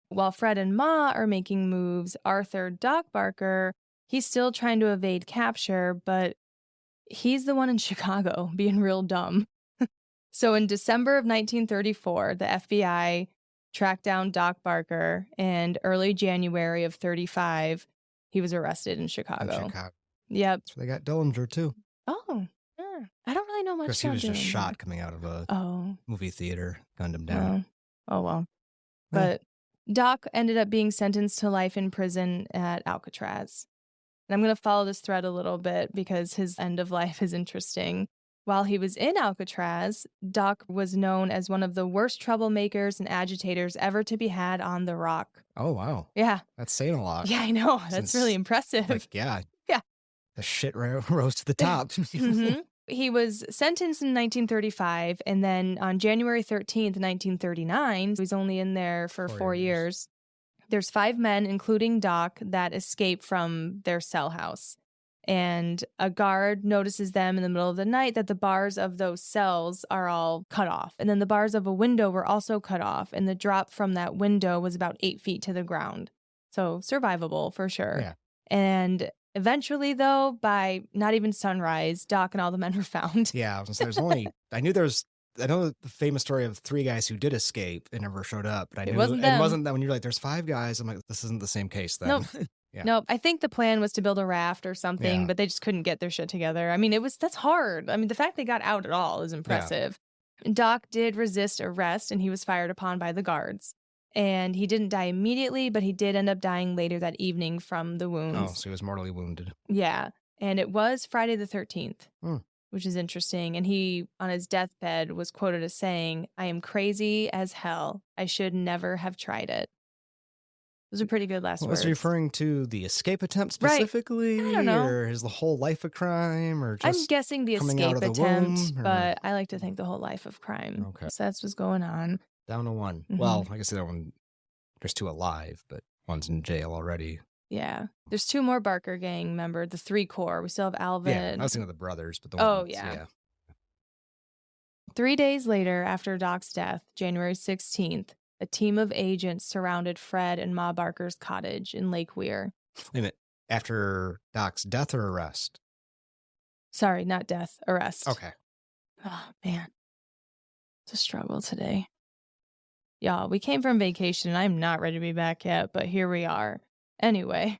While Fred and Ma are making moves, Arthur Doc Barker, he's still trying to evade capture, but he's the one in Chicago being real dumb. So in December of 1934, the FBI tracked down Doc Barker, and early January of 35, he was arrested in Chicago. Yep. So they got Dillinger, too. Oh, yeah. I don't really know much about Because he was just shot coming out of a movie theater, gunned him down. Well. But Doc ended up being sentenced to life in prison at Alcatraz. And I'm going to follow this thread a little bit because his end of life is interesting. While he was in Alcatraz, Doc was known as one of the worst troublemakers and agitators ever to be had on the Rock. Oh, wow. Yeah. That's saying a lot. Yeah, I know. That's really impressive. Yeah. The shit rose to the top. Mm-hmm. He was sentenced in 1935, and then on January 13th, 1939, he's only in there for 4 years. There's 5 men, including Doc, that escape from their cell house. And a guard notices them in the middle of the night that the bars of those cells are all cut off. And then the bars of a window were also cut off. And the drop from that window was about 8 feet to the ground. So survivable for sure. Yeah. And eventually, though, by not even sunrise, Doc and all the men were found. Yeah, I was gonna say I know the famous story of 3 guys who did escape and never showed up, but it wasn't that when you're like, there's 5 guys, I'm like, this isn't the same case then. Nope. Yeah. Nope. I think the plan was to build a raft or something, but they just couldn't get their shit together. I mean, that's hard. I mean, the fact they got out at all is impressive. Yeah. Doc did resist arrest, and he was fired upon by the guards. And he didn't die immediately, but he did end up dying later that evening from the wounds. Oh, so he was mortally wounded. Yeah. And it was Friday the 13th, which is interesting. And he, on his deathbed, was quoted as saying, "I am crazy as hell. I should never have tried it." Those are pretty good last words. Was he referring to the escape attempt specifically? Right. I don't know. Or is the whole life of crime? Or just I'm guessing the escape attempt, but I like to think the whole life of crime. Okay. So that's what's going on. Down to 1. Mm-hmm. Well, I guess the other one, there's 2 alive, but 1's in jail already. Yeah. There's 2 more Barker gang members, the 3 core. We still have Alvin. Yeah, I was thinking of the brothers, but the ones, yeah. 3 days later, after Doc's death, January 16th, a team of agents surrounded Fred and Ma Barker's cottage in Lake Weir. Wait a minute. After Doc's death or arrest? Sorry, not death. Arrest. Okay. Oh, man. It's a struggle today. Y'all, we came from vacation and I'm not ready to be back yet, but here we are. Anyway,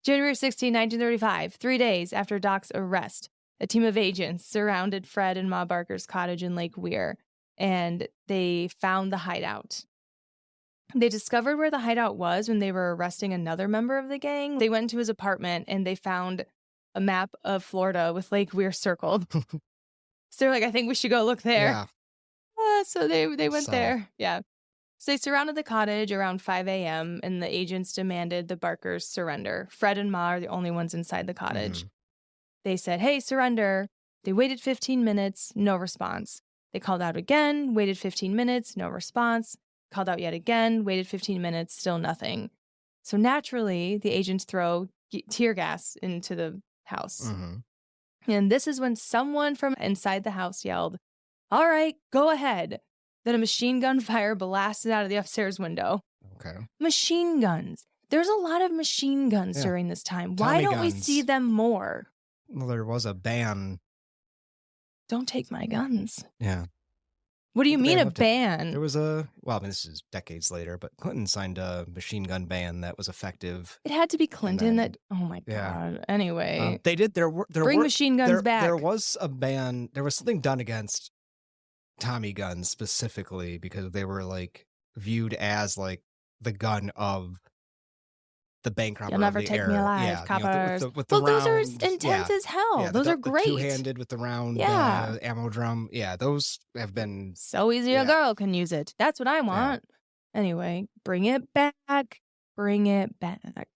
January 16, 1935, 3 days after Doc's arrest, a team of agents surrounded Fred and Ma Barker's cottage in Lake Weir, and they found the hideout. They discovered where the hideout was when they were arresting another member of the gang. They went into his apartment and they found a map of Florida with Lake Weir circled. So they're like, I think we should go look there. Yeah. So they went there. Yeah. So they surrounded the cottage around 5 a.m., and the agents demanded the Barkers surrender. Fred and Ma are the only ones inside the cottage. Mm-hmm. They said, hey, surrender. They waited 15 minutes, no response. They called out again, waited 15 minutes, no response. Called out yet again, waited 15 minutes, still nothing. So naturally, the agents throw tear gas into the house. Mm-hmm. And this is when someone from inside the house yelled, all right, go ahead. Then a machine gun fire blasted out of the upstairs window. Okay. Machine guns. There's a lot of machine guns during this time. Why don't we see them more? Well, there was a ban. Don't take my guns. Yeah. What do you mean a ban? There was this is decades later, but Clinton signed a machine gun ban that was effective. It had to be Clinton oh my God. Anyway. They did, bring machine guns back. There was a ban, there was something done against Tommy guns specifically because they were like viewed as like the gun of the bank robber. You'll never of the take era. me alive, coppers. With the rounds, those are intense as hell. Those are great. Two-handed with the round ammo drum. Yeah, those have been so easy a girl can use it. That's what I want. Yeah. Anyway, bring it back. Bring it back.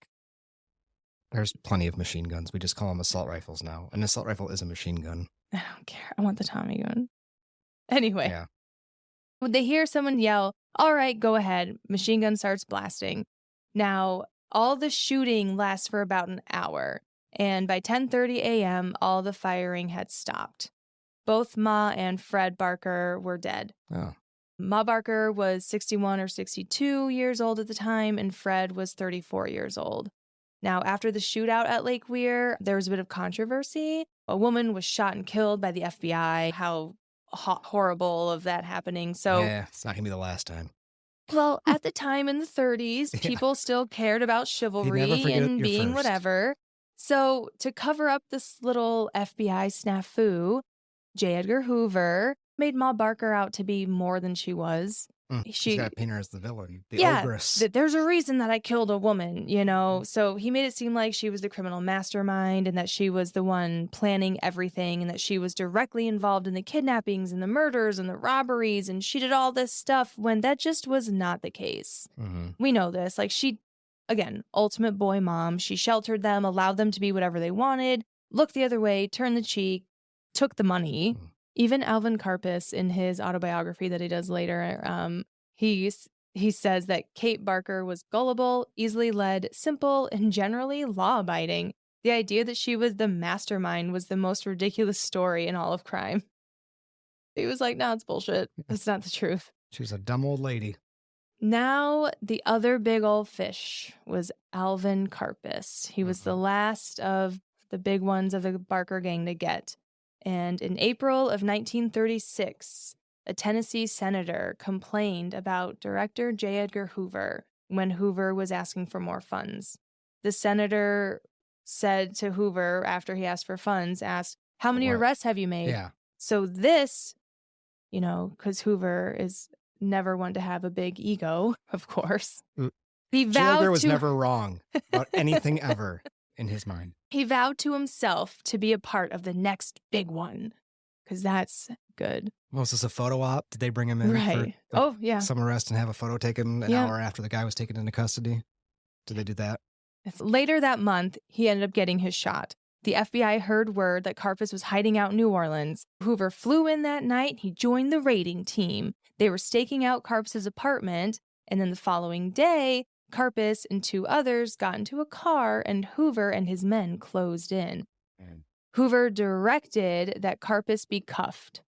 There's plenty of machine guns. We just call them assault rifles now. An assault rifle is a machine gun. I don't care. I want the Tommy gun. Anyway. Yeah. When they hear someone yell, all right, go ahead. Machine gun starts blasting. Now, all the shooting lasts for about an hour, and by 10:30 a.m., all the firing had stopped. Both Ma and Fred Barker were dead. Oh. Ma Barker was 61 or 62 years old at the time, and Fred was 34 years old. Now, after the shootout at Lake Weir, there was a bit of controversy. A woman was shot and killed by the FBI. How horrible of that happening. So yeah, it's not going to be the last time. Well, at the time in the 30s, people still cared about chivalry and being whatever. So to cover up this little FBI snafu, J. Edgar Hoover made Ma Barker out to be more than she was. She's got to paint her as the villain, the ogress. There's a reason that I killed a woman, you know? So he made it seem like she was the criminal mastermind and that she was the one planning everything and that she was directly involved in the kidnappings and the murders and the robberies and she did all this stuff when that just was not the case. Mm-hmm. We know this. Like again, ultimate boy mom. She sheltered them, allowed them to be whatever they wanted, looked the other way, turned the cheek, took the money. Mm-hmm. Even Alvin Karpis, in his autobiography that he does later, he says that Kate Barker was gullible, easily led, simple, and generally law-abiding. The idea that she was the mastermind was the most ridiculous story in all of crime. He was like, no, it's bullshit. That's not the truth. She was a dumb old lady. Now, the other big old fish was Alvin Karpis. He was the last of the big ones of the Barker gang to get. And in April of 1936, a Tennessee senator complained about Director J. Edgar Hoover when Hoover was asking for more funds. The senator said to Hoover, after he asked for funds, how many arrests have you made? Yeah. So this, because Hoover is never one to have a big ego, of course. He vowed J. Edgar was never wrong about anything ever. In his mind. He vowed to himself to be a part of the next big one, because that's good. Was this a photo op? Did they bring him in for some arrest and have a photo taken an hour after the guy was taken into custody? Did they do that? Later that month, he ended up getting his shot. The FBI heard word that Karpis was hiding out in New Orleans. Hoover flew in that night. He joined the raiding team. They were staking out Karpis' apartment, and then the following day, Karpis and two others got into a car and Hoover and his men closed in. Hoover directed that Karpis be cuffed.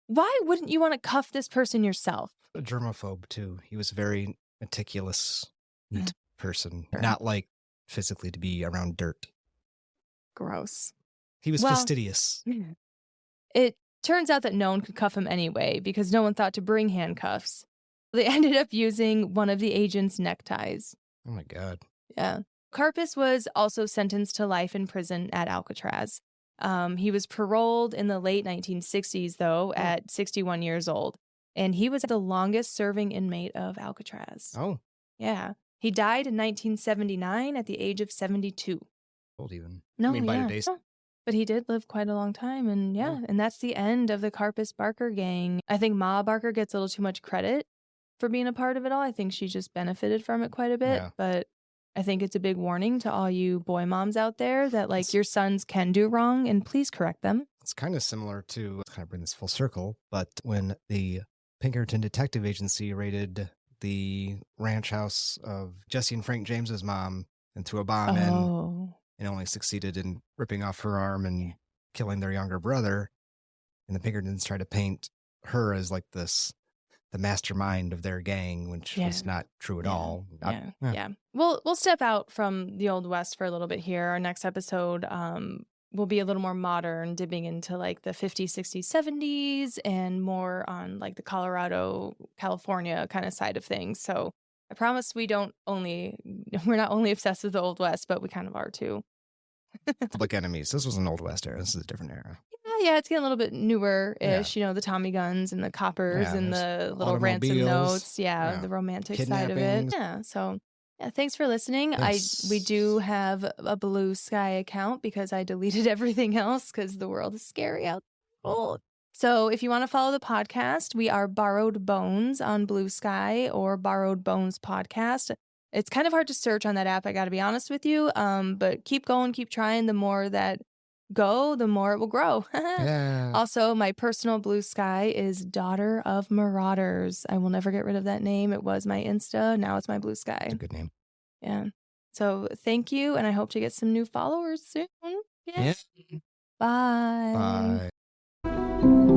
Why wouldn't you want to cuff this person yourself? A germaphobe, too. He was a very meticulous, neat person. Not like physically to be around dirt. Gross. He was fastidious. It turns out that no one could cuff him anyway because no one thought to bring handcuffs. They ended up using one of the agent's neckties. Oh, my God. Yeah. Karpis was also sentenced to life in prison at Alcatraz. He was paroled in the late 1960s, though, at 61 years old. And he was the longest-serving inmate of Alcatraz. Oh. Yeah. He died in 1979 at the age of 72. Old even. No, by today's... But he did live quite a long time, and and that's the end of the Karpis-Barker gang. I think Ma Barker gets a little too much credit. for being a part of it all. I think she just benefited from it quite a bit. Yeah. But I think it's a big warning to all you boy moms out there that like your sons can do wrong and please correct them. It's kind of similar to, kind of bring this full circle, but when the Pinkerton Detective Agency raided the ranch house of Jesse and Frank James's mom and threw a bomb in and only succeeded in ripping off her arm and killing their younger brother. And the Pinkertons tried to paint her as like the mastermind of their gang, which was not true at all. Yeah. We'll step out from the Old West for a little bit here. Our next episode will be a little more modern, dipping into like the 50s, 60s, 70s, and more on like the Colorado, California kind of side of things. So I promise we're not only obsessed with the Old West, but we kind of are too. Public Enemies. This was an Old West era. This is a different era. Yeah, it's getting a little bit newer-ish, the Tommy guns and the coppers and the little ransom notes. Yeah, the romantic side of it. Yeah, so thanks for listening. Yes. We do have a Blue Sky account because I deleted everything else because the world is scary out there. So if you want to follow the podcast, we are Borrowed Bones on Blue Sky or Borrowed Bones Podcast. It's kind of hard to search on that app, I got to be honest with you. But keep going, keep trying. The more that go, the more it will grow. Yeah. Also, my personal Blue Sky is Daughter of Marauders. I will never get rid of that name. It was my Insta. Now it's my Blue Sky. It's a good name. Yeah. So thank you, and I hope to get some new followers soon. Yeah. Yeah. Bye. Bye.